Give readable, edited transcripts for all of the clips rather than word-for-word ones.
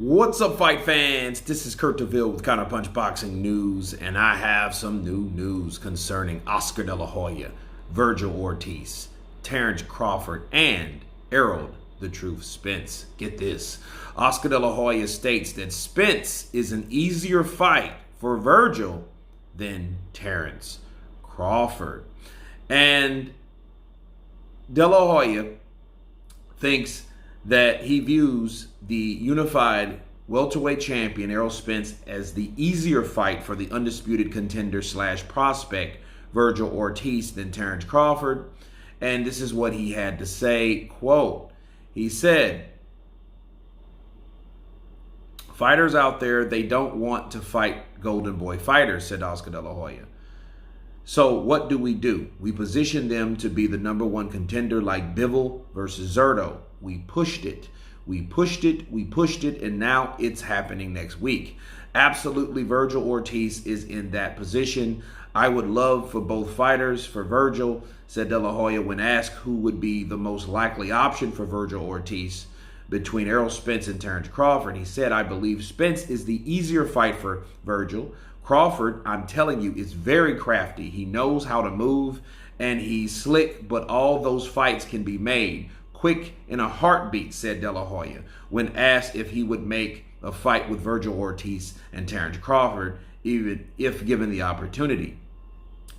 What's up, fight fans? This is Kurt DeVille with Counterpunch Boxing News, and I have some new news concerning Oscar Delahoya, Vergil Ortiz, Terence Crawford, and Errol, the Truth Spence. Get this. Oscar Delahoya states that Spence is an easier fight for Vergil than Terence Crawford. And Delahoya thinks that he views the unified welterweight champion Errol Spence as the easier fight for the undisputed contender / prospect Vergil Ortiz than Terence Crawford. And this is what he had to say, quote, he said, "Fighters out there, they don't want to fight Golden Boy fighters," said Oscar Delahoya. "So what do? We position them to be the #1 contender like Bivol versus Zerto. We pushed it, and now it's happening next week. Absolutely, Vergil Ortiz is in that position. I would love for both fighters. For Vergil," said Delahoya when asked who would be the most likely option for Vergil Ortiz between Errol Spence and Terence Crawford. He said, "I believe Spence is the easier fight for Vergil. Crawford, I'm telling you, is very crafty. He knows how to move, and he's slick, but all those fights can be made quick in a heartbeat," said Delahoya when asked if he would make a fight with Vergil Ortiz and Terence Crawford, even if given the opportunity.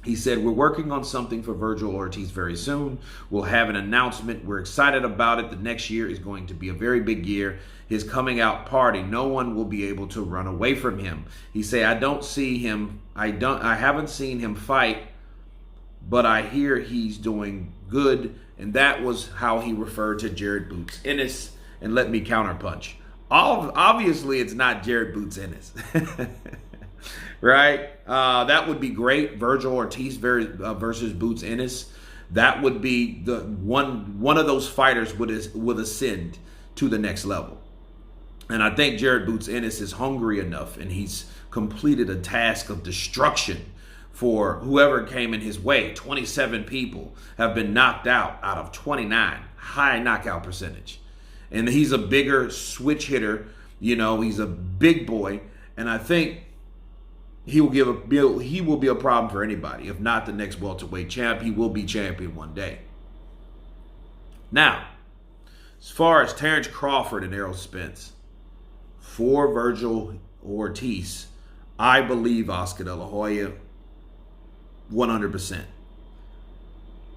He said, "We're working on something for Vergil Ortiz very soon. We'll have an announcement. We're excited about it. The next year is going to be a very big year. His coming out party, no one will be able to run away from him." He said, I haven't seen him fight, but I hear he's doing good." And that was how he referred to Jared Boots Ennis. And let me counterpunch. Obviously, it's not Jared Boots Ennis. Right? That would be great. Vergil Ortiz versus Boots Ennis. That would be the one of those fighters would ascend to the next level. And I think Jared Boots Ennis is hungry enough, and he's completed a task of destruction for whoever came in his way. 27 people have been knocked out of 29. High knockout percentage. And he's a bigger switch hitter. You know, he's a big boy. And I think he will be a problem for anybody. If not the next welterweight champ, he will be champion one day. Now, as far as Terence Crawford and Errol Spence, for Vergil Ortiz, I believe Oscar Delahoya 100%.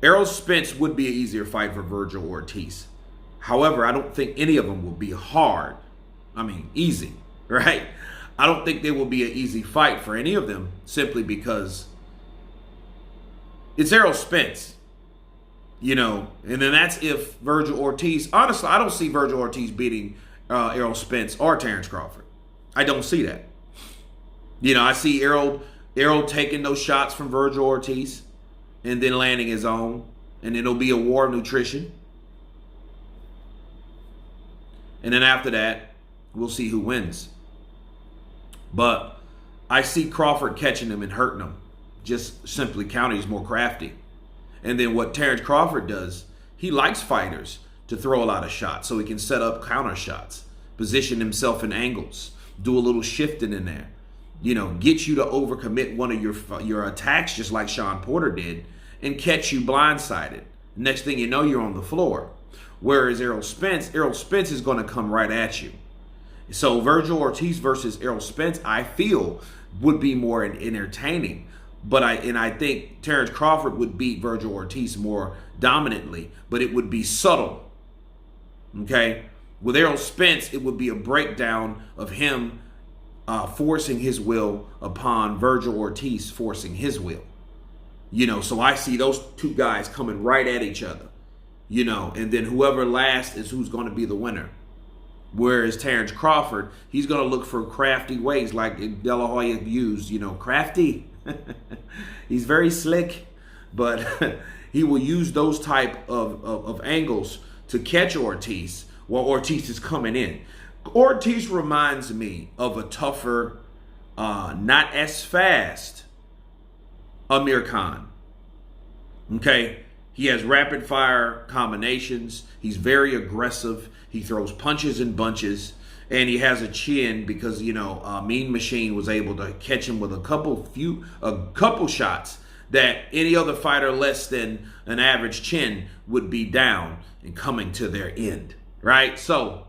Errol Spence would be an easier fight for Vergil Ortiz. However, I don't think any of them will be hard. I mean, easy, right? I don't think they will be an easy fight for any of them, simply because it's Errol Spence, you know. And then that's if Vergil Ortiz, honestly, I don't see Vergil Ortiz beating Errol Spence or Terence Crawford. I don't see that. You know, I see Errol taking those shots from Vergil Ortiz and then landing his own, and it'll be a war of nutrition. And then after that, we'll see who wins. But I see Crawford catching him and hurting him, just simply counting. He's more crafty. And then what Terence Crawford does, he likes fighters to throw a lot of shots so he can set up counter shots, position himself in angles, do a little shifting in there. You know, get you to overcommit one of your attacks, just like Sean Porter did, and catch you blindsided. Next thing you know, you're on the floor. Whereas Errol Spence is going to come right at you. So Vergil Ortiz versus Errol Spence, I feel, would be more entertaining. But I think Terence Crawford would beat Vergil Ortiz more dominantly, but it would be subtle. Okay? With Errol Spence, it would be a breakdown of him forcing his will upon Vergil Ortiz forcing his will. You know, so I see those two guys coming right at each other. You know, and then whoever lasts is who's going to be the winner. Whereas Terence Crawford, he's going to look for crafty ways like Delahoya used, you know, crafty. He's very slick, but he will use those type of angles to catch Ortiz while Ortiz is coming in. Ortiz reminds me of a tougher, not as fast Amir Khan. Okay? He has rapid fire combinations. He's very aggressive. He throws punches and bunches. And he has a chin because, Mean Machine was able to catch him with a couple shots that any other fighter less than an average chin would be down and coming to their end, right? So,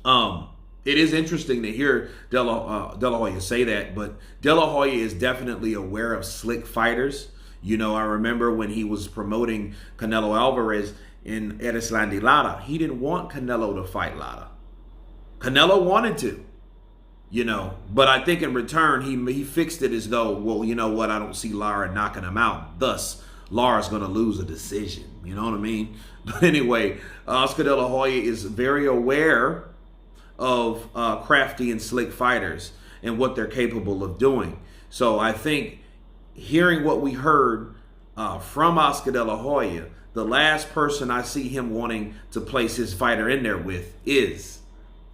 it is interesting to hear Delahoya say that, but Delahoya is definitely aware of slick fighters. I remember when he was promoting Canelo Alvarez in Erislandy Lara, he didn't want Canelo to fight Lara. Canelo wanted to, but I think in return, he fixed it as though, well, you know what, I don't see Lara knocking him out. Thus, Lara's going to lose a decision. You know what I mean? But anyway, Oscar De La Hoya is very aware of crafty and slick fighters and what they're capable of doing. So I think hearing what we heard from Oscar De La Hoya, the last person I see him wanting to place his fighter in there with is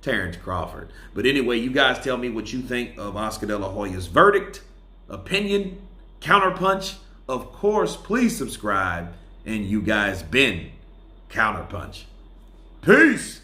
Terence Crawford. But anyway, you guys tell me what you think of Oscar De La Hoya's verdict, opinion, counterpunch. Of course, please subscribe. And you guys been Counterpunch. Peace.